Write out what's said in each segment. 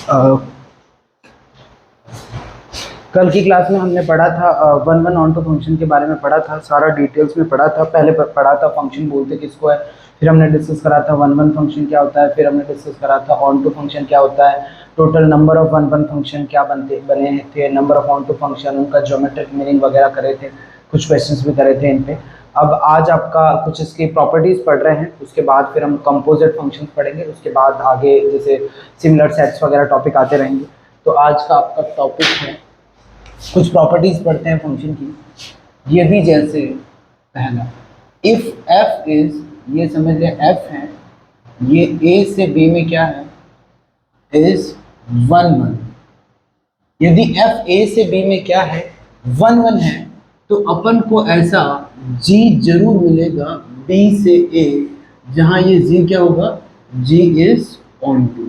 अ, कल की क्लास में हमने पढ़ा था one one onto function के बारे में पढ़ा था, सारा डिटेल्स में पढ़ा था। पहले पढ़ा था फंक्शन बोलते किसको है, फिर हमने डिस्कस करा था वन वन फंक्शन क्या होता है, फिर हमने डिस्कस करा था ऑन टू फंक्शन क्या होता है, total number of one one function क्या बने थे, number of onto function, उनका ज्योमेट्रिक मीनिंग वगैरह करे थे, कुछ क्वेश्चंस भी करे थे इन पे। अब आज आपका कुछ इसकी प्रॉपर्टीज पढ़ रहे हैं, उसके बाद फिर हम कंपोजिट फंक्शंस पढ़ेंगे, उसके बाद आगे जैसे सिमिलर सेट्स वगैरह टॉपिक आते रहेंगे। तो आज का आपका टॉपिक है, कुछ प्रॉपर्टीज पढ़ते हैं फंक्शन की। ये भी जैसे पहला, इफ एफ इज, ये समझ लें एफ है, ये ए से बी में क्या है, इज वन वन। यदि एफ ए से बी में क्या है, वन वन है, तो अपन को ऐसा जी जरूर मिलेगा बी से ए, जहां ये जी क्या होगा, जी इज ऑन टू।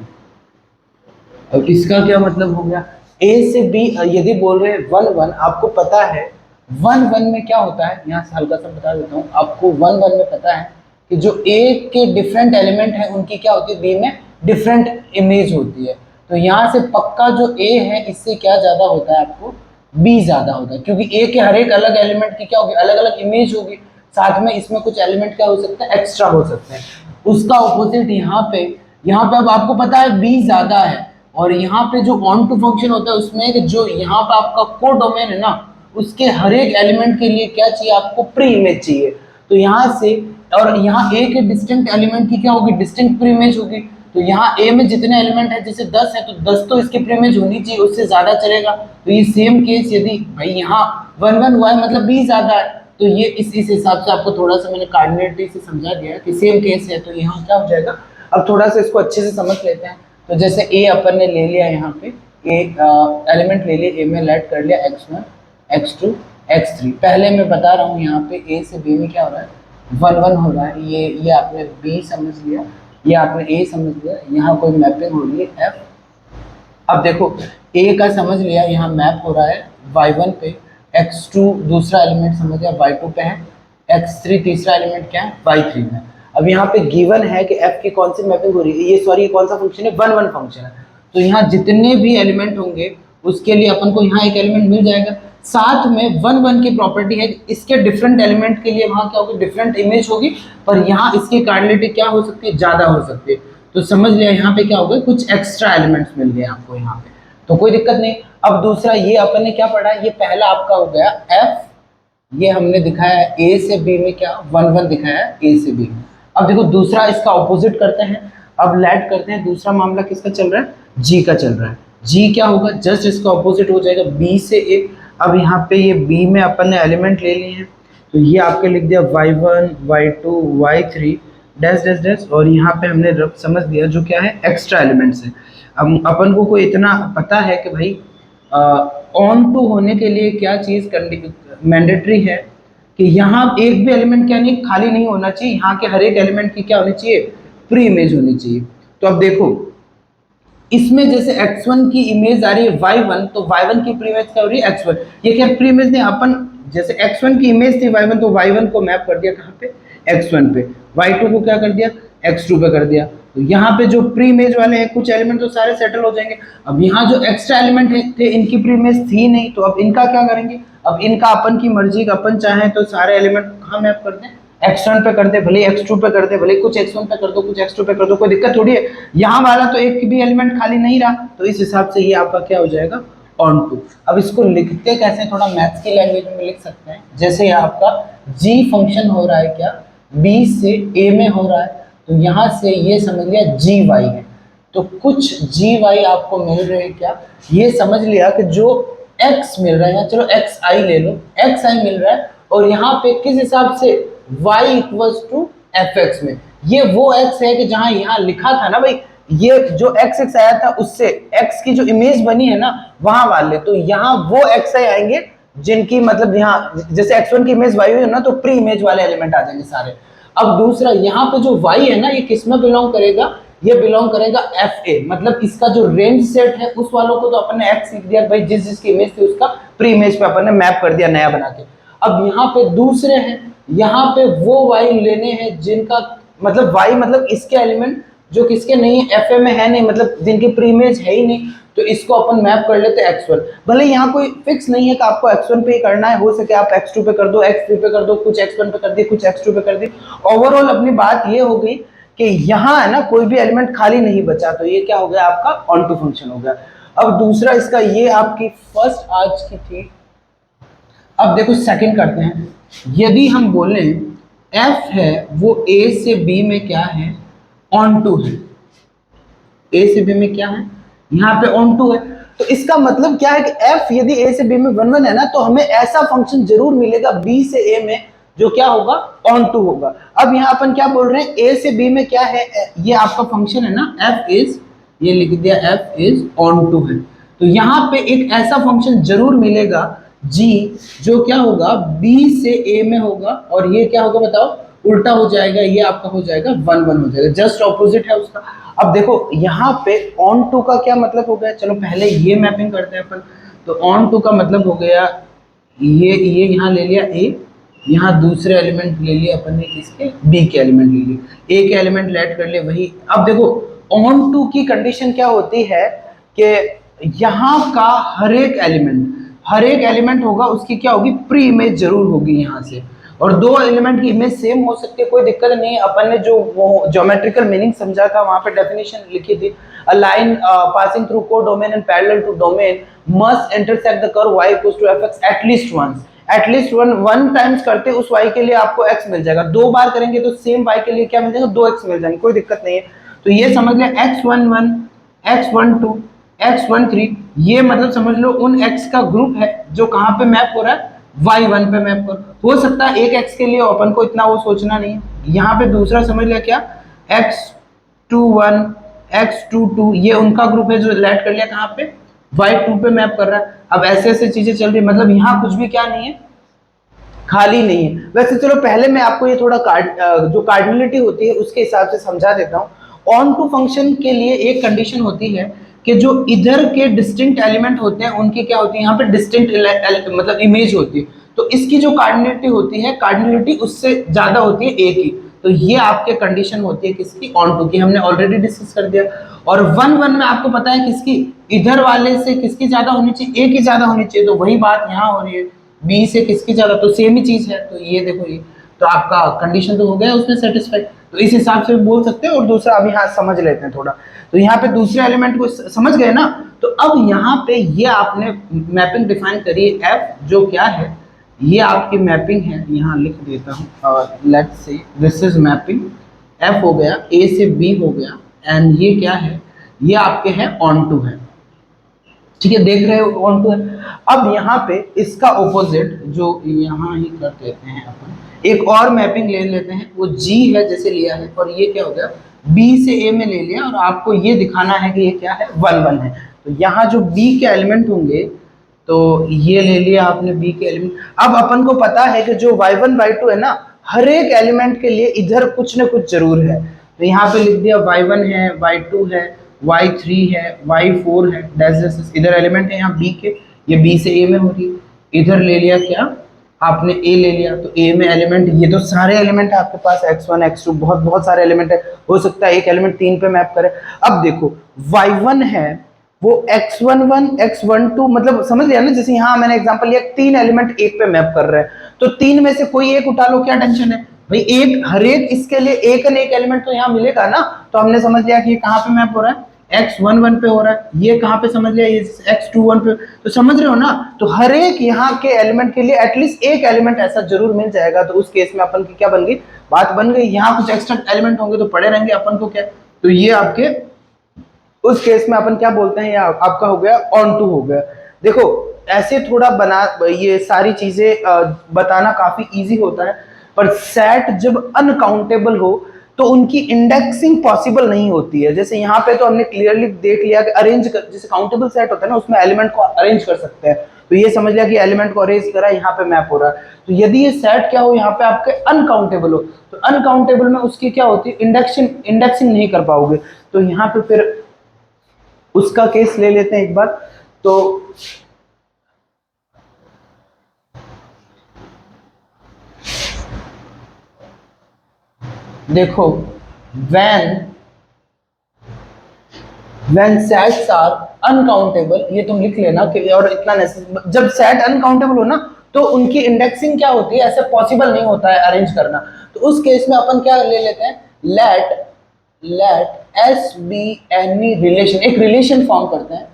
अब इसका क्या मतलब हो गया, ए से बी यदि बोल रहे हैं वन वन, आपको पता है वन वन में क्या होता है, यहाँ से हल्का सा बता देता हूँ आपको। वन वन में पता है कि जो ए के डिफरेंट एलिमेंट है उनकी क्या होती है, बी में डिफरेंट इमेज होती है। तो यहाँ से पक्का जो ए है इससे क्या ज्यादा होता है, आपको बी ज्यादा होता है, क्योंकि ए के हर एक अलग एलिमेंट की क्या होगी, अलग अलग इमेज होगी। साथ में इसमें कुछ एलिमेंट क्या हो सकता है, एक्स्ट्रा हो सकते हैं। उसका ऑपोजिट यहाँ पे अब आपको पता है बी ज्यादा है, और यहाँ पे जो ऑन टू फंक्शन होता है उसमें जो यहाँ पे आपका को डोमेन है ना, उसके हर एक एलिमेंट के लिए क्या चाहिए, आपको प्री इमेज चाहिए। तो यहाँ से, और यहाँ ए के डिस्टिंक्ट एलिमेंट की क्या होगी, डिस्टिंक्ट प्री इमेज होगी। तो यहाँ ए में जितने एलिमेंट है, जैसे 10 है तो 10 तो इसकी प्री इमेज होनी चाहिए, उससे ज्यादा चलेगा। तो ये सेम केस, यदि भाई यहाँ वन वन हुआ है मतलब बी ज्यादा है, तो ये इस हिसाब से आपको थोड़ा सा मैंने कार्डिनेटली से समझा दिया कि सेम केस है, तो यहाँ क्या हो जाएगा। अब थोड़ा सा इसको अच्छे से समझ लेते हैं। तो जैसे ए अपन ने ले लिया, यहाँ पे ए एलिमेंट ले लिया, ए में लेट कर लिया x1 x2 x3। पहले मैं बता रहा हूँ यहाँ पे ए से बी में क्या हो रहा है, वन वन हो रहा है। ये आपने बी समझ लिया, ये आपने ए समझ लिया, यहाँ कोई मैपिंग हो रही है एफ। अब देखो ए का समझ लिया, यहाँ मैप हो रहा है y1 पे, x2 दूसरा एलिमेंट समझ लिया y2 पे है, x3 तीसरा एलिमेंट क्या है, y3 में। अब यहाँ पे गिवन है कि f की कौन सी मैपिंग हो रही है, ये सॉरी कौन सा फंक्शन है, वन वन फंक्शन है। तो यहाँ जितने भी एलिमेंट होंगे उसके लिए अपन को यहाँ एक एलिमेंट मिल जाएगा। साथ में वन वन की प्रॉपर्टी है, इसके डिफरेंट एलिमेंट के लिए वहाँ क्या होगी, डिफरेंट इमेज होगी, पर यहाँ इसकी कार्डिनेलिटी क्या हो सकती है, ज्यादा हो सकती है। तो समझ लिया यहाँ पे क्या होगा, कुछ एक्स्ट्रा एलिमेंट्स मिल गए आपको यहाँ पे, तो कोई दिक्कत नहीं। अब दूसरा ये अपन ने क्या पढ़ा, ये पहला आपका हो गया एफ, ये हमने दिखाया है ए से बी में क्या वन वन दिखाया है ए से बी में। अब देखो दूसरा इसका ऑपोजिट करते हैं, अब लेट करते हैं, दूसरा मामला किसका चल रहा है, जी का चल रहा है। जी क्या होगा, जस्ट इसका ऑपोजिट हो जाएगा बी से ए। अब यहाँ पे ये बी में अपन ने एलिमेंट ले लिए हैं, तो ये आपके लिख दिया y1 y2 y3 dash dash dash, और यहाँ पे हमने समझ दिया जो क्या है, एक्स्ट्रा एलिमेंट्स है। अब अपन को कोई इतना पता है कि भाई ऑन टू होने के लिए क्या चीज़ मैंडेटरी है, कि यहाँ एक भी एलिमेंट क्या नहीं खाली नहीं होना चाहिए, यहाँ के हर एक एलिमेंट की क्या होनी चाहिए, प्री इमेज होनी चाहिए। तो अब देखो इसमें जैसे x1 की इमेज आ रही है y1, तो y1 की प्री इमेज क्या हो रही है, x1। ये क्या प्री इमेज नहीं, अपन जैसे x1 की इमेज थी y1, तो y1 को मैप कर दिया कहाँ पे, x1 पे, y2 को क्या कर दिया, x2 पे कर दिया। तो यहाँ पे जो प्री इमेज वाले हैं कुछ एलिमेंट तो सारे सेटल हो जाएंगे। अब यहाँ जो एक्स्ट्रा एलिमेंट थे इनकी प्री इमेज थी नहीं, तो अब इनका क्या करेंगे, अब इनका अपन की मर्जी, अपन चाहें तो सारे एलिमेंट कहाँ मैप कर दें, x1 पे कर दे, भले x2 पे कर दे, भले कुछ x1 पे कर दो कुछ x2 पे कर दो, कोई दिक्कत थोड़ी है। यहाँ वाला तो एक भी एलिमेंट खाली नहीं रहा, तो इस हिसाब से ये आपका क्या हो जाएगा, ऑन टू। अब इसको लिखते कैसे, थोड़ा मैथ्स की लैंग्वेज में लिख सकते हैं। जैसे आपका g फंक्शन हो रहा है क्या, b से a में हो रहा है, तो यहाँ से ये समझ लिया gy है, तो कुछ gy आपको मिल रहे हैं क्या, ये समझ लिया कि जो x मिल रहा है, चलो xi ले लो, xi मिल रहा है, और यहाँ पे किस हिसाब से, y इक्वल्स टू fx में। ये वो x है कि जहां यहाँ लिखा था ना भाई, ये जो x आया था उससे x की जो इमेज बनी है ना वहां वाले, तो यहाँ वो xi आएंगे जिनकी मतलब यहाँ जैसे x1 की इमेज y हुई है ना, तो प्री इमेज वाले एलिमेंट आ जाएंगे सारे। अब दूसरा यहाँ पे जो y है ना, ये किस में बिलोंग करेगा, ये बिलोंग करेगा fa, मतलब इसका जो रेंज सेट है उस वालों को तो अपन ने x लिख दिया भाई, जिस जिसकी इमेज थी उसका प्री इमेज पे अपन ने मैप कर दिया नया बना के। अब यहाँ पे दूसरे हैं, यहाँ पे वो y लेने हैं जिनका मतलब y मतलब इसके एलिमेंट जो किसके नहीं है, एफ ए में है नहीं, मतलब जिनकी प्री इमेज है ही नहीं, तो इसको अपन मैप कर लेते हैं x1। भले यहाँ कोई फिक्स नहीं है कि आपको x1 पे ही करना है, हो सके आप x2 पे कर दो, x3 पे कर दो, कुछ x1 पे कर दी, कुछ x2 पे कर दी। ओवरऑल अपनी बात ये हो गई कि यहाँ है ना कोई भी एलिमेंट खाली नहीं बचा, तो ये क्या हो गया आपका ऑन टू फंक्शन हो गया। अब दूसरा इसका, ये आपकी फर्स्ट आज की थी। अब देखो सेकंड करते हैं। यदि हम बोले f है वो a से b में क्या है, ऑन टू है, a से b में क्या है, यहाँ पे ऑन टू है, तो इसका मतलब क्या है कि f यदि a से b में 1 1 है ना, तो हमें ऐसा फंक्शन जरूर मिलेगा b से a में जो क्या होगा, ऑन टू होगा। अब यहाँ अपन क्या बोल रहे हैं, a से b में क्या है, ये आपका फंक्शन है ना f इज, ये लिख दिया f इज ऑन टू है, तो यहाँ पे एक ऐसा फंक्शन जरूर मिलेगा g जो क्या होगा b से a में होगा, और ये क्या होगा बताओ, उल्टा हो जाएगा, ये आपका हो जाएगा 1 1 हो जाएगा, जस्ट ऑपोजिट है उसका। अब देखो यहाँ पे ऑन टू का क्या मतलब हो गया, चलो पहले ये मैपिंग करते हैं अपन। तो ऑन टू का मतलब हो गया, ये यहाँ ले लिया a, यहाँ दूसरे एलिमेंट ले लिया अपन ने किसके, b के एलिमेंट ले लिए, a के एलिमेंट लेट कर लिए वही। अब देखो ऑन टू की कंडीशन क्या होती है कि यहाँ का हर एक एलिमेंट होगा उसकी क्या होगी, प्री इमेज जरूर होगी यहाँ से, और दो एलिमेंट की इमेज सेम हो सकती है, कोई दिक्कत नहीं है। अपन ने जो वो ज्योमेट्रिकल मीनिंग समझा था वहां पे डेफिनेशन लिखी थी, a line passing through codomain and parallel to domain must intersect the curve y equals to fx at least once, at least one times करते उस y के लिए आपको x मिल जाएगा, दो बार करेंगे तो सेम y के लिए क्या मिल जाएगा, 2x मिल जाएंगे, कोई दिक्कत नहीं है। तो ये समझ लिया x11 x12 x13, ये मतलब समझ लो उन x का ग्रुप है जो कहाँ पे मैप हो रहा है, y1 पे मैप कर, हो सकता है एक x के लिए अपन को इतना वो सोचना नहीं है। यहाँ पे दूसरा समझ लिया क्या, x21 x22, ये उनका ग्रुप है जो लेट कर लिया कहाँ पे, y2 पे मैप कर रहा है। अब ऐसे ऐसे चीजें चल रही है, मतलब यहाँ कुछ भी क्या नहीं है, खाली नहीं है। वैसे चलो पहले मैं आपको ये थोड़ा जो कार्डिनलिटी होती है उसके हिसाब से समझा देता हूँ। ऑन टू फंक्शन के लिए एक कंडीशन होती है कि जो इधर के डिस्टिंक्ट एलिमेंट होते हैं उनकी क्या होती है, यहाँ पे डिस्टिंक्ट मतलब इमेज होती है, तो इसकी जो कार्डिनलिटी होती है, कार्डिनलिटी उससे ज्यादा होती है ए की, तो ये आपके कंडीशन होती है किसकी, ऑन टू की, हमने ऑलरेडी डिस्कस कर दिया। और 1 1 में आपको पता है किसकी, इधर वाले से किसकी ज्यादा होनी चाहिए, ए की ज्यादा होनी चाहिए, तो वही बात यहाँ हो रही है, बी से किसकी ज्यादा, तो सेम ही चीज है, तो ये देखो ये, तो आपका कंडीशन तो हो गया उसमें सेटिस्फाइड, तो इस हिसाब से बोल सकते हैं। और दूसरा अभी यहाँ समझ लेते हैं थोड़ा, तो यहाँ पे दूसरे एलिमेंट को समझ गए ना, तो अब यहाँ पे ये आपने मैपिंग डिफाइन करी एफ, जो क्या है, ये आपकी मैपिंग है, यहाँ लिख देता हूँ, let's say this is mapping, F हो गया, ए से बी हो गया, एंड ये क्या है, ये आपके है ऑन टू है, ठीक है, देख रहे हो ऑन टू है। अब यहाँ पे इसका ऑपोजिट जो यहाँ ही कर देते हैं अपन, एक और मैपिंग ले लेते हैं, वो जी है जैसे लिया है, और ये क्या हो गया, बी से ए में ले लिया, और आपको ये दिखाना है कि ये क्या है, 1 1 है, तो यहाँ जो बी के एलिमेंट होंगे, तो ये ले लिया आपने बी के एलिमेंट। अब अपन को पता है कि जो y1 y2 है ना, हर एक एलिमेंट के लिए इधर कुछ ना कुछ जरूर है, तो यहाँ पे लिख दिया y1 है, y2 है, y3 है, y4 है, डैश इधर एलिमेंट है यहाँ b के, ये b से a में हो रही है, इधर ले लिया क्या आपने a ले लिया, तो a में एलिमेंट, ये तो सारे एलिमेंट है आपके पास, x1 x2 बहुत बहुत सारे एलिमेंट है, हो सकता है एक एलिमेंट 3 पे मैप करे। अब देखो y1 है वो x11 x12, मतलब समझ लिया ना, जैसे यहाँ मैंने एग्जांपल लिया, तीन एलिमेंट एक पे मैप कर रहे हैं, तो तीन में से कोई एक उठा लो, क्या टेंशन है भाई, एक हर एक इसके लिए एक न एक एलिमेंट तो यहाँ मिलेगा ना, तो हमने समझ लिया कि ये कहाँ पे मैप हो रहा है, x11 पे हो रहा है, ये कहाँ पे समझ लिया, ये x21 पे, तो समझ रहे हो ना, तो हर एक यहाँ के एलिमेंट के लिए एटलीस्ट एक एलिमेंट ऐसा जरूर मिल जाएगा, तो उस केस में अपन की क्या बन गई, बात बन गई, यहाँ कुछ एक्स्ट्रा एलिमेंट होंगे तो पड़े रहेंगे अपन को क्या, तो ये आपके उस केस में अपन क्या बोलते हैं, आपका हो गया ऑन टू हो गया। देखो ऐसे थोड़ा बना, ये सारी चीजें बताना काफी इजी होता है, पर सेट जब अनकाउंटेबल हो तो उनकी इंडेक्सिंग पॉसिबल नहीं होती है। जैसे यहाँ पे तो हमने क्लियरली देख लिया कि अरेंज कर, जैसे काउंटेबल सेट होता है ना, उसमें एलिमेंट को अरेंज कर सकते हैं, तो ये समझ लिया कि एलिमेंट को अरेंज करा, यहाँ पे मैप हो रहा है। तो यदि ये सेट क्या हो, यहाँ पे आपके अनकाउंटेबल हो, तो अनकाउंटेबल में उसकी क्या होती है, इंडेक्सिंग नहीं कर पाओगे, तो यहाँ पे फिर उसका केस ले लेते हैं एक बार। तो देखो when when sets are uncountable, ये तुम लिख लेना कि और इतना नेसेसरी, जब सेट अनकाउंटेबल हो ना तो उनकी इंडेक्सिंग क्या होती है, ऐसे पॉसिबल नहीं होता है अरेंज करना। तो उस केस में अपन क्या ले लेते हैं, let S be any relation, एक रिलेशन फॉर्म करते हैं,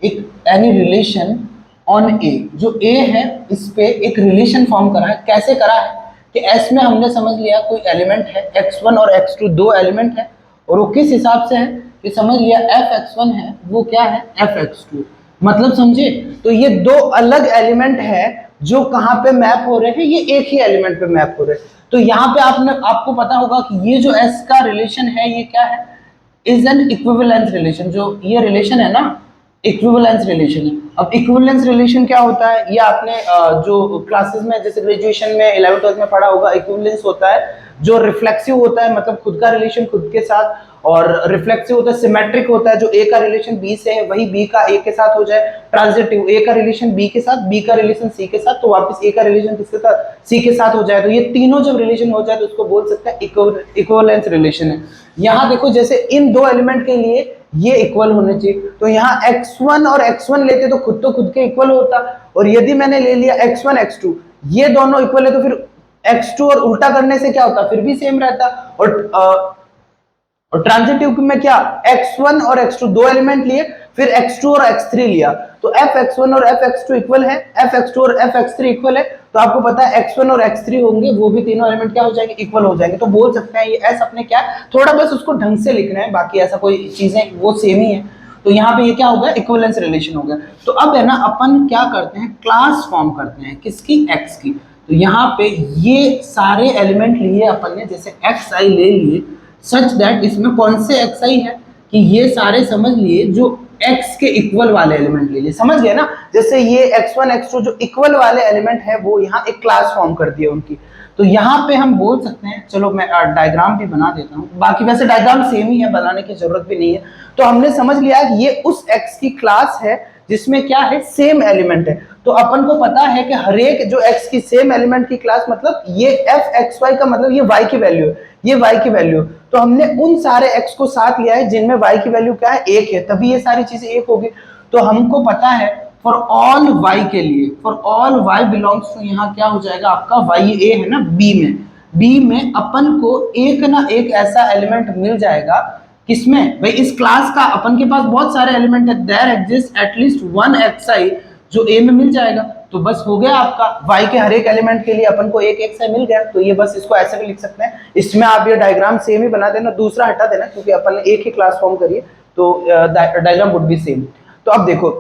एक एनी रिलेशन ऑन ए, जो ए है इस पे एक रिलेशन फॉर्म करा है। कैसे करा है कि एस में हमने समझ लिया कोई एलिमेंट है x1 और x2, दो एलिमेंट है, और वो किस हिसाब से है कि समझ लिया f(x1) है वो क्या है f(x2), मतलब समझे। तो ये दो अलग एलिमेंट है जो कहाँ पे मैप हो रहे हैं, ये एक ही एलिमेंट पे मैप हो रहे हैं। तो यहाँ पे आपको पता होगा कि ये जो s का रिलेशन है ये क्या है, इज एन इक्विवेलेंस रिलेशन। जो ये रिलेशन है ना, इक्विवेलेंस रिलेशन है। अब इक्विवेलेंस रिलेशन क्या होता है, ये आपने जो क्लासेस में जैसे ग्रेजुएशन में 11th 12th में पढ़ा होगा। इक्विवेलेंस होता है जो रिफ्लेक्सिव होता है, मतलब खुद का रिलेशन खुद के साथ, और रिफ्लेक्सिव होता है सिमेट्रिक होता है, जो ए का रिलेशन बी से है वही बी का ए के साथ हो जाए। ट्रांजिटिव, ए का रिलेशन बी के साथ, बी का रिलेशन सी के साथ, तो वापस ए का रिलेशन किसके साथ, सी के साथ हो जाए। तो ये तीनों जब रिलेशन हो जाए तो उसको बोल सकते हैं इक्विवेलेंस रिलेशन है। यहाँ देखो जैसे इन दो एलिमेंट के लिए ये इक्वल होने चाहिए, तो यहाँ x1 और x1 लेते तो खुद के इक्वल होता, और यदि मैंने ले लिया x1 x2, ये दोनों इक्वल है तो फिर x2 और उल्टा करने से क्या होता, फिर भी सेम रहता। और ट्रांजिटिव में क्या, x1 और x2 दो एलिमेंट लिए, फिर x2 और x3 लिया, तो fx1 और fx2 इक्वल है, fx2 और fx3 इक्वल है। तो आपको पता है x1 और x3 होंगे, वो भी तीनों एलिमेंट क्या हो जाएंगे, इक्वल हो जाएंगे। तो बोल सकते हैं ये s अपने क्या, थोड़ा बस उसको ढंग से लिखना है, बाकी ऐसा कोई चीजें वो सेम ही है। तो यहाँ पे ये क्या होगा, इक्विवेलेंस रिलेशन हो गया। तो अब है ना अपन क्या करते हैं, क्लास फॉर्म करते हैं किसकी, x की। तो यहाँ पे ये सारे एलिमेंट लिए अपन ने, जैसे xi ले लिए, सच दैट इसमें कौन से xi है कि ये सारे समझ लिए जो x के इक्वल वाले एलिमेंट ले लिए, समझ गए ना। जैसे ये x1 x2 जो इक्वल वाले एलिमेंट है वो यहाँ एक क्लास फॉर्म कर दिया उनकी। तो यहाँ पे हम बोल सकते हैं, चलो मैं डायग्राम भी बना देता हूँ, बाकी वैसे डायग्राम सेम ही है, बनाने की जरूरत भी नहीं है। तो हमने समझ लिया कि ये उस x की क्लास है जिसमें क्या है, सेम एलिमेंट है। तो अपन को पता है कि हर एक जो x की सेम एलिमेंट की क्लास, मतलब ये f(xy) का मतलब ये y की वैल्यू है, ये y की वैल्यू। तो हमने उन सारे x को साथ लिया है जिनमें y की वैल्यू क्या है, 1 है, तभी ये सारी चीजें 1 होगी। तो हमको पता है फॉर ऑल y के लिए, for all y belongs to, यहाँ क्या हो जाएगा आपका y a है ना b में अपन को एक ना एक ऐसा एलिमेंट मिल जाएगा, किसमें भाई, इस क्लास का। अपन के पास बहुत सारे एलिमेंट है, there exist at least one xi जो a में मिल जाएगा। तो बस हो गया आपका, y के हर एक एलिमेंट के लिए अपन को एक xi मिल गया। तो ये बस इसको ऐसे भी लिख सकते हैं। इसमें आप ये डायग्राम सेम ही बना देना, दूसरा हटा देना, क्योंकि अपन ने एक ही क्लास फॉर्म करी है, तो डायग्राम वुड बी सेम। तो अब देखो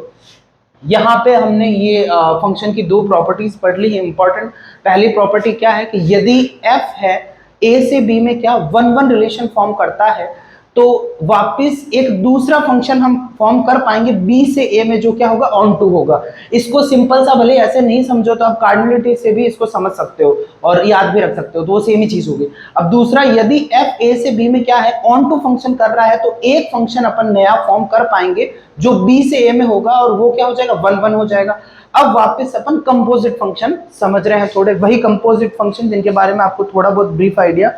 यहाँ पे हमने ये फंक्शन की दो प्रॉपर्टीज पढ़ ली है इंपॉर्टेंट। पहली प्रॉपर्टी क्या है कि यदि f है a से b में क्या 1-1 रिलेशन फॉर्म करता है, तो वापस एक दूसरा फंक्शन हम फॉर्म कर पाएंगे b से a में, जो क्या होगा, ऑन टू होगा। इसको सिंपल सा भले ऐसे नहीं समझो तो आप कार्डिनलिटी से भी इसको समझ सकते हो और याद भी रख सकते हो, तो वो सेम ही चीज होगी। अब दूसरा, यदि f a से b में क्या है, ऑन टू फंक्शन कर रहा है, तो एक फंक्शन अपन नया फॉर्म कर पाएंगे जो b से a में होगा, और वो क्या हो जाएगा, 1-1 हो जाएगा। अब वापस अपन कंपोजिट फंक्शन समझ रहे हैं थोड़े, वही कंपोजिट फंक्शन जिनके बारे में आपको थोड़ा बहुत ब्रीफ आइडिया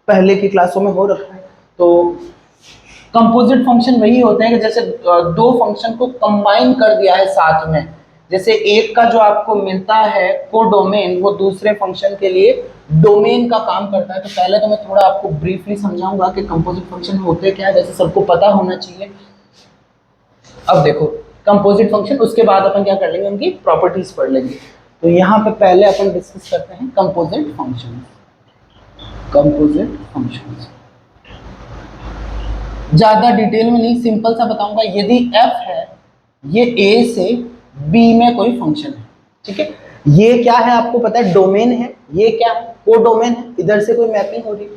पहले की क्लासों में हो रखा है। तो कंपोजिट फंक्शन वही होते हैं कि जैसे दो फंक्शन को कंबाइन कर दिया है साथ में, जैसे एक का जो आपको मिलता है कोडोमेन, वो दूसरे फंक्शन के लिए डोमेन का काम करता है। तो पहले तो मैं थोड़ा आपको ब्रीफली समझाऊंगा कि कंपोजिट फंक्शन होते क्या है, जैसे सबको पता होना चाहिए। अब देखो कंपोजिट फंक्शन, उसके बाद अपन क्या कर लेंगे, उनकी प्रॉपर्टीज पढ़ लेंगे। तो यहाँ पे पहले अपन डिस्कस करते हैं कंपोजिट फंक्शन। कंपोजिट फंक्शन ज्यादा डिटेल में नहीं, सिंपल सा बताऊंगा। यदि f है, ये a से b में कोई फंक्शन है, ठीक है, ये क्या है आपको पता है, डोमेन है, ये क्या है, कोडोमेन है, इधर से कोई मैपिंग हो रही है,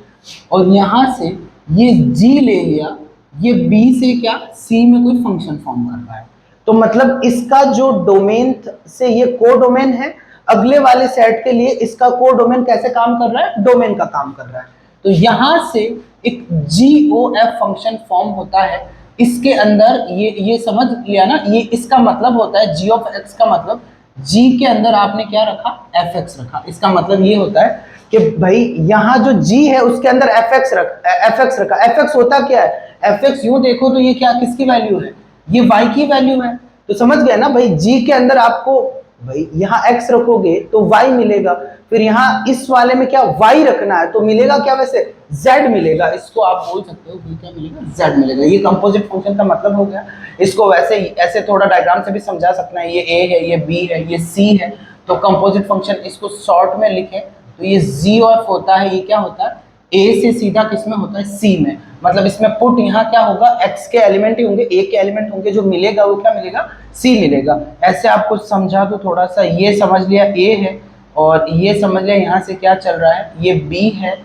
और यहां से ये g ले लिया, ये b से क्या c में कोई फंक्शन फॉर्म कर रहा है। तो मतलब इसका जो डोमेन से ये कोडोमेन है, अगले वाले सेट के लिए इसका कोडोमेन कैसे काम कर रहा है, डोमेन का काम कर रहा है। तो यहां से एक GOF फंक्शन फॉर्म होता है, इसके अंदर ये समझ लिया ना, ये इसका मतलब होता है g ऑफ x का मतलब g के अंदर आपने क्या रखा, fx रखा। इसका मतलब ये होता है कि भाई यहाँ जो g है उसके अंदर fx रखा। fx होता क्या है, एफ एक्स यूं देखो तो ये क्या किसकी वैल्यू है, ये वाई की वैल्यू है। तो समझ गए ना भाई, जी के अंदर आपको भाई यहाँ x रखोगे तो y मिलेगा, फिर यहाँ इस वाले में क्या y रखना है तो मिलेगा क्या, वैसे z मिलेगा। इसको आप बोल सकते हो कि क्या मिलेगा, z मिलेगा। ये कंपोजिट फंक्शन का मतलब हो गया। इसको वैसे ही ऐसे थोड़ा डायग्राम से भी समझा सकना है, ये a है, ये b है, ये c है। तो कंपोजिट फंक्शन इसको शॉर्ट में लिखे तो ये g ऑफ होता है, ये क्या होता है, a से सीधा किस में होता है, c में। मतलब इसमें पुट यहाँ क्या होगा, x के एलिमेंट ही होंगे, a के एलिमेंट होंगे, जो मिलेगा वो क्या मिलेगा, c मिलेगा। ऐसे आपको समझा दो थोड़ा सा, ये समझ लिया a है और ये समझ लिया यहाँ से क्या चल रहा है, ये b है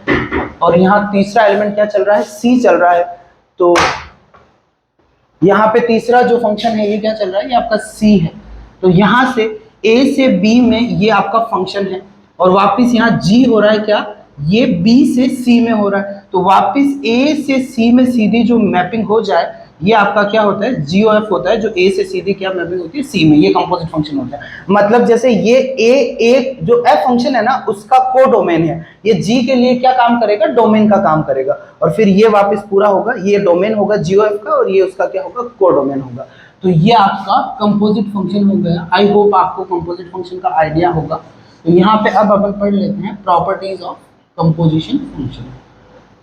और यहाँ तीसरा एलिमेंट क्या चल रहा है, c चल रहा है। तो यहाँ पे तीसरा जो फंक्शन है ये क्या चल रहा है, ये आपका c है। तो यहाँ से a से b में ये आपका फंक्शन है और वापिस यहाँ g हो रहा है क्या, ये b से c में हो रहा है। तो वापिस a से c में सीधी जो मैपिंग हो जाए ये आपका क्या होता है, GOF होता है, जो a से सीधी क्या मैपिंग होती है, c में। ये कंपोजिट फंक्शन होता है। मतलब जैसे ये a जो f फंक्शन है ना उसका को डोमेन है, ये g के लिए क्या काम करेगा, डोमेन का काम करेगा। और फिर ये वापस पूरा होगा, ये डोमेन होगा GOF का और ये उसका क्या होगा, को डोमेन होगा। तो ये आपका कंपोजिट फंक्शन हो गया। आई होप आपको कंपोजिट फंक्शन का आइडिया होगा। तो यहाँ पे अब अपन पढ़ लेते हैं properties of composition function.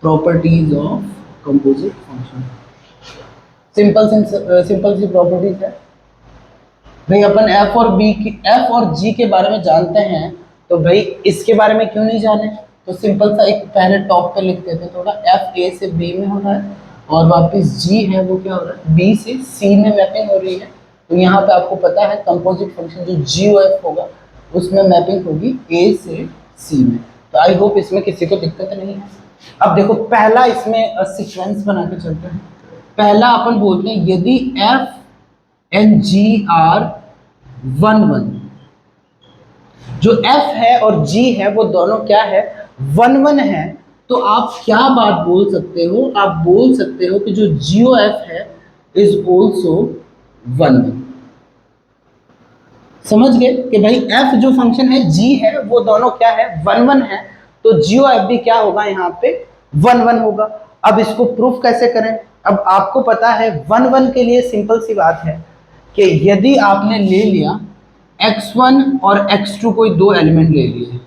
Properties of composite function, simple सी प्रॉपर्टीज है भाई। अपन f और g के बारे में जानते हैं, तो भाई इसके बारे में क्यों नहीं जाने। तो सिंपल सा एक पहले टॉप पे लिख देते थोड़ा, f a से b में हो रहा है और वापस g है वो क्या हो रहा है, b से c में मैपिंग हो रही है। तो यहाँ पे आपको पता है कंपोजिट फंक्शन जो GOF होगा उसमें मैपिंग होगी a से c में। तो आई होप इसमें किसी को दिक्कत नहीं है। अब देखो पहला इसमें सीक्वेंस बना के चलते हैं। पहला अपन बोलते हैं यदि f एंड g आर 1 1, जो f है और g है वो दोनों क्या है, 1 1 है। तो आप क्या बात बोल सकते हो, आप बोल सकते हो कि जो GOF है इज ऑल्सो 1 1। समझ गए कि भाई f जो फंक्शन है, g है, वो दोनों क्या है, 1 1 है। तो GOF भी क्या होगा, यहाँ पे 1 1 होगा। अब इसको प्रूफ कैसे करें। अब आपको पता है 1 1 के लिए सिंपल सी बात है कि यदि आपने ले लिया x1 और x2 कोई दो एलिमेंट ले लिए,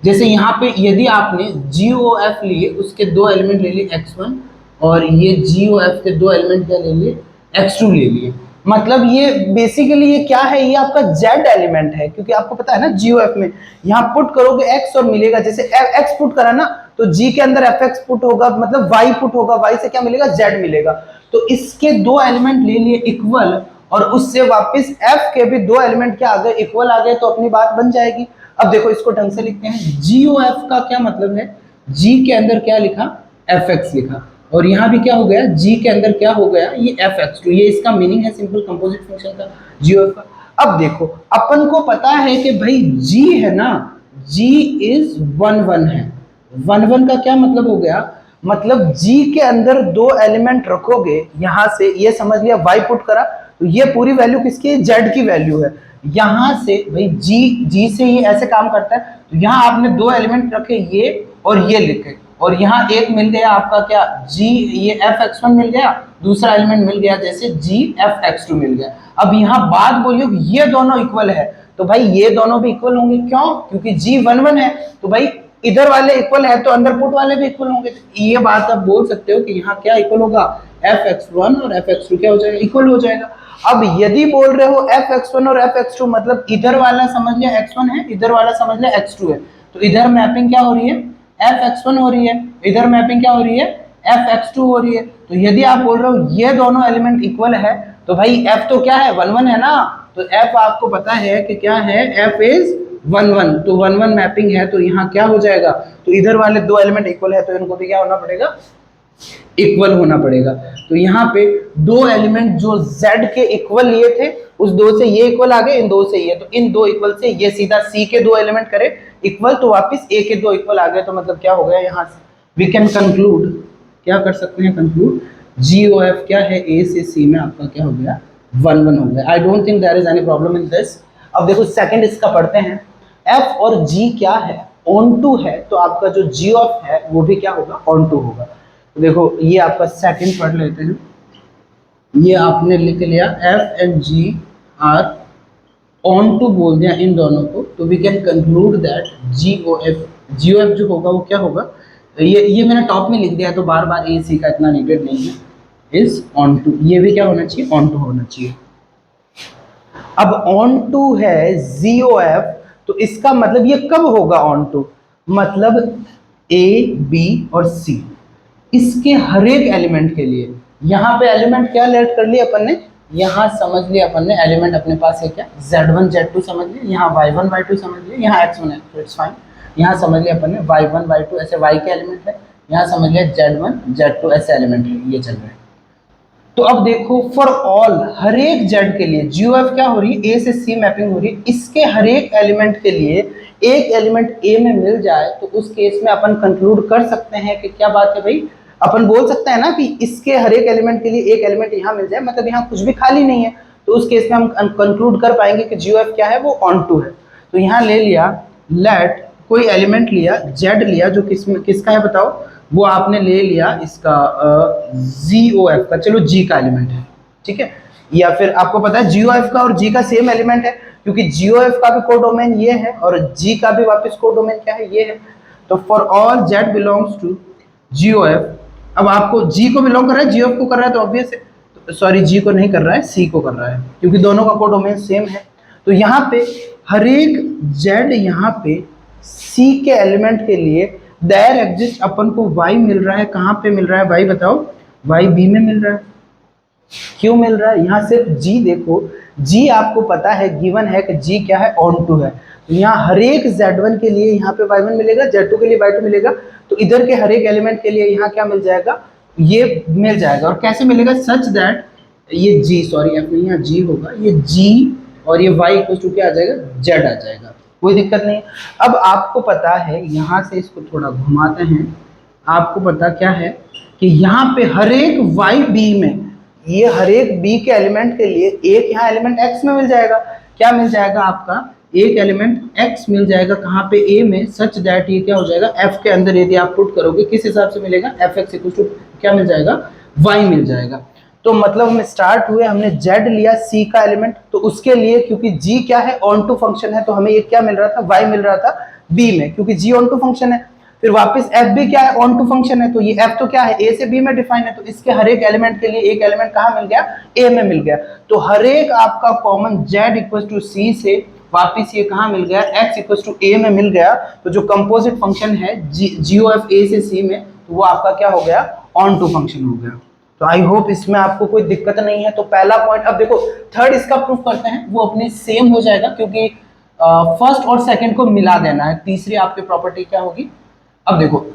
जैसे यहाँ पे यदि आपने GOF लिए, उसके दो एलिमेंट ले लिए x1 और ये GOF के दो एलिमेंट क्या ले लिए, x2 ले लिए। मतलब ये बेसिकली ये क्या है, ये आपका z एलिमेंट है, क्योंकि आपको पता है ना GOF में यहाँ पुट करोगे x और मिलेगा, जैसे x पुट करा ना तो g के अंदर fx पुट होगा, मतलब y पुट होगा, y से क्या मिलेगा, z मिलेगा। तो इसके दो एलिमेंट ले लिए इक्वल और उससे वापस f के भी दो एलिमेंट क्या आ गए, इक्वल आ गए, तो अपनी बात बन जाएगी। अब देखो इसको ढंग से लिखते हैं, GOF का क्या मतलब है, g के अंदर क्या लिखा, fx लिखा और यहाँ भी क्या हो गया, g के अंदर क्या हो गया, ये fx2। ये इसका मीनिंग है सिंपल कंपोजिट फंक्शन का, GOF का। अब देखो अपन को पता है कि भाई g है ना, g इज 1 1 है। 1 1 का क्या मतलब हो गया, मतलब g के अंदर दो एलिमेंट रखोगे, यहां से ये समझ लिया y पुट करा तो ये पूरी वैल्यू किसकी है, z की वैल्यू है। यहां से भाई g से ये ऐसे काम करता है। तो यहाँ आपने दो एलिमेंट रखे, ये और ये लिखे, और यहाँ एक मिल गया आपका क्या, g, ये fx1 मिल गया, दूसरा एलिमेंट मिल गया जैसे g fx2 मिल गया। अब यहाँ बात बोलिए ये दोनों इक्वल है, तो भाई ये दोनों भी इक्वल होंगे, क्यों, क्योंकि g 1 1 है। तो भाई इधर वाले इक्वल है तो अंदर पुट वाले भी इक्वल होंगे। ये बात आप बोल सकते हो कि यहाँ क्या इक्वल होगा, fx1 और fx2 क्या हो जाएगा, इक्वल हो जाएगा। अब यदि बोल रहे हो fx1 और fx2, मतलब इधर वाला समझ लिया x1 है, इधर वाला समझ लिया x2 है, तो इधर मैपिंग क्या हो रही है, fx1 हो रही है, इधर मैपिंग क्या हो रही है, fx2 हो रही है। तो यदि आप बोल रहे हो ये दोनों एलिमेंट इक्वल है, तो भाई f तो क्या है, 1 1 है ना। तो f आपको पता है कि क्या है, f इज 1 1। तो 1 1 मैपिंग है, तो यहाँ क्या हो जाएगा, तो इधर वाले दो एलिमेंट इक्वल है तो इनको भी क्या होना पड़ेगा, इक्वल होना पड़ेगा। तो यहाँ पे दो एलिमेंट जो z के इक्वल लिए थे, उस दो से ये इक्वल आ गए, इन दो से ये, तो इन दो इक्वल से ये सीधा c के दो एलिमेंट करे इक्वल, तो वापस a के दो इक्वल आ गए। तो मतलब क्या हो गया, यहाँ से वी कैन कंक्लूड, क्या कर सकते हैं कंक्लूड, GOF क्या है, a से c में आपका क्या हो गया, 1 1 हो गया। I don't think there is any problem in this. अब देखो सेकंड इसका पढ़ते हैं, f और g क्या है, ऑन टू है, तो आपका जो GOF है वो भी क्या होगा, ऑन टू होगा। देखो ये आपका सेकंड पढ़ लेते हैं। ये आपने लिख लिया f and g are onto बोल दिया इन दोनों को, तो we can conclude that g o f जो होगा वो क्या होगा, ये मैंने टॉप में लिख दिया है तो बार बार ए सी का इतना नीडेड नहीं है, इज ऑन टू, ये भी क्या होना चाहिए, ऑन टू होना चाहिए। अब ऑन टू है जी ओ एफ, तो इसका मतलब ये कब होगा ऑन टू, मतलब ए बी और सी, इसके हर एक एलिमेंट के लिए। यहाँ पे एलिमेंट क्या लेट कर लिया अपन ने, यहाँ समझ लिया अपन ने एलिमेंट अपने पास है क्या, Z1 Z2 समझ लिया, यहाँ Y1 Y2 समझ लिया, यहाँ X1 है तो इट्स फाइन, यहाँ समझ लिया अपन ने Y1 Y2 ऐसे Y के एलिमेंट है, यहाँ समझ लिया Z1 Z2 ऐसे एलिमेंट है, ये चल रहा है। तो अब देखो फॉर ऑल, हर एक Z के लिए GOF क्या हो रही है, A से C मैपिंग हो रही है, इसके हर एक एलिमेंट के लिए एक एलिमेंट A में मिल जाए तो उस केस में अपन कंक्लूड कर सकते हैं कि क्या बात है भाई, अपन बोल सकते हैं ना कि इसके हर एक एलिमेंट के लिए एक एलिमेंट यहाँ मिल जाए, मतलब यहाँ कुछ भी खाली नहीं है, तो उस केस में हम कंक्लूड कर पाएंगे कि GOF क्या है, वो ऑन टू है। तो यहाँ ले लिया लेट, कोई एलिमेंट लिया Z लिया जो किसका है बताओ, वो आपने ले लिया इसका GOF का, चलो G का एलिमेंट है, ठीक है, या फिर आपको पता है GOF का और G का सेम एलिमेंट है, क्योंकि GOF का भी कोडोमेन ये है और G का भी वापस कोडोमेन क्या है, ये है। तो for all Z belongs to GOF, अब आपको G को बिलोंग कर रहा है, GOF को कर रहा है तो ऑब्वियस है, सॉरी G को नहीं कर रहा है, C को कर रहा है, क्योंकि दोनों का कोडोमेन सेम है। तो यहाँ पे हर एक Z यहाँ पे C के एलिमेंट के लिए देयर एग्जिस्ट अपन को Y मिल रहा है, कहाँ पे मिल रहा है Y बताओ, Y B में मिल रहा है, क्यों मिल रहा है, यहाँ सिर्फ G देखो, G आपको पता है गिवन है कि G क्या है, ऑन टू है, तो यहाँ हर एक Z1 के लिए यहाँ पे Y1 मिलेगा, Z2 के लिए Y2 मिलेगा, तो इधर के हर एक एलिमेंट के लिए यहाँ क्या मिल जाएगा, ये मिल जाएगा। और कैसे मिलेगा, सच दैट ये G, सॉरी F नहीं, यहाँ G होगा, ये G और ये Y इक्वल टू क्या आ जाएगा, Z आ जाएगा, कोई दिक्कत नहीं। अब आपको पता है, यहाँ से इसको थोड़ा घुमाते हैं, आपको पता क्या है कि यहाँ पे हर एक वाई बी में, ये हर एक बी के एलिमेंट के लिए एक यहाँ एलिमेंट एक्स में मिल जाएगा, क्या मिल जाएगा आपका, एक एलिमेंट एक्स मिल जाएगा, कहाँ पे ए में, सच दैट ये क्या हो जाएगा, एफ के अंदर यदि आप पुट करोगे किस हिसाब से मिलेगा, एफ एक्स इक्वल टू क्या मिल जाएगा, वाई मिल जाएगा। तो मतलब हम स्टार्ट हुए, हमने Z लिया C का एलिमेंट, तो उसके लिए क्योंकि G क्या है, ऑन टू फंक्शन है, तो हमें ये क्या मिल रहा था, Y मिल रहा था B में, क्योंकि G ऑन टू फंक्शन है। फिर वापस F भी क्या है, ऑन टू फंक्शन है, तो ये F तो क्या है, A से B में डिफाइन है, तो इसके हर एक एलिमेंट के लिए एक एलिमेंट कहाँ मिल गया, A में मिल गया। तो हर एक आपका common Z equal to C से वापिस ये कहाँ मिल गया, X इक्वल टू A में मिल गया। तो जो कंपोजिट फंक्शन है GOF A से C में, तो वो आपका क्या हो गया, ऑन टू फंक्शन हो गया। तो आई होप इसमें आपको कोई दिक्कत नहीं है। तो पहला पॉइंट, अब देखो थर्ड इसका प्रूफ करते हैं, वो अपने सेम हो जाएगा क्योंकि फर्स्ट और सेकंड को मिला देना है। तीसरी आपकी प्रॉपर्टी क्या होगी, अब देखो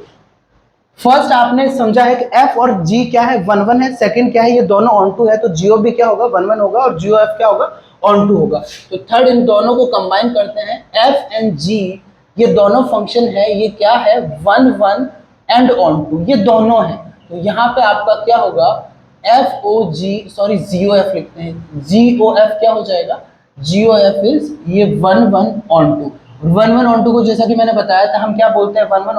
फर्स्ट आपने समझा है कि F और G क्या है, 1 1 है, सेकंड क्या है, ये दोनों ऑन टू है, तो GO भी क्या होगा, 1 1 होगा और GOF क्या होगा, ऑन टू होगा। तो थर्ड इन दोनों को कंबाइन करते हैं, F एंड G ये दोनों फंक्शन है, ये क्या है, 1 1 एंड ऑन टू, ये दोनों है। तो यहाँ पे आपका क्या होगा, GOF लिखते हैं, GOF क्या हो जाएगा, GOF इज ये 1 1 ऑन टू। 1 1 ऑन टू को जैसा कि मैंने बताया था, हम क्या बोलते हैं, 1 1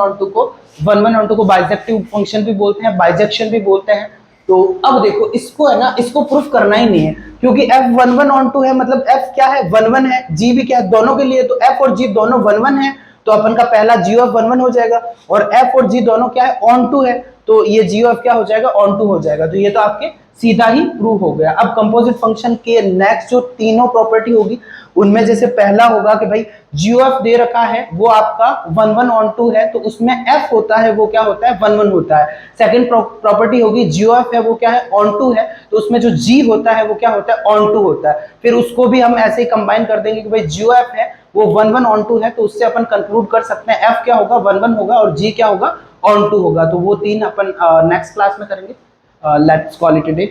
ऑन टू को बाइजेक्टिव फंक्शन भी बोलते हैं, बाइजेक्शन भी बोलते हैं। तो अब देखो इसको है ना, इसको प्रूफ करना ही नहीं है क्योंकि F 1 1 ऑन टू है, मतलब F क्या है, 1 1 है, G भी क्या है, दोनों के लिए, तो F और G दोनों 1 1 है, तो अपन का पहला GOF 1 1 हो जाएगा, और F और G दोनों क्या है, ऑन टू है, तो ये GOF क्या हो जाएगा, ऑन टू हो जाएगा। तो ये तो आपके सीधा ही प्रूव हो गया। अब कंपोजिट फंक्शन के नेक्स्ट जो तीनों प्रॉपर्टी होगी, उनमें जैसे पहला होगा कि भाई GOF दे रखा है, वो आपका 1 1 ऑन टू है, तो उसमें F होता है, वो क्या होता है, 1 1 होता है। सेकंड प्रॉपर्टी होगी GOF है, वो क्या है, ऑन टू है, तो उसमें जो G होता है वो क्या होता है, ऑन टू होता है। फिर उसको भी हम ऐसे ही कंबाइन कर देंगे कि भाई GOF है वो 1 1 ऑन टू है, तो उससे अपन कंक्लूड कर सकते हैं F क्या होगा, 1 1 होगा, और G क्या होगा, ऑन टू होगा। तो वो तीन अपन नेक्स्ट क्लास में करेंगे। Let's call it a day.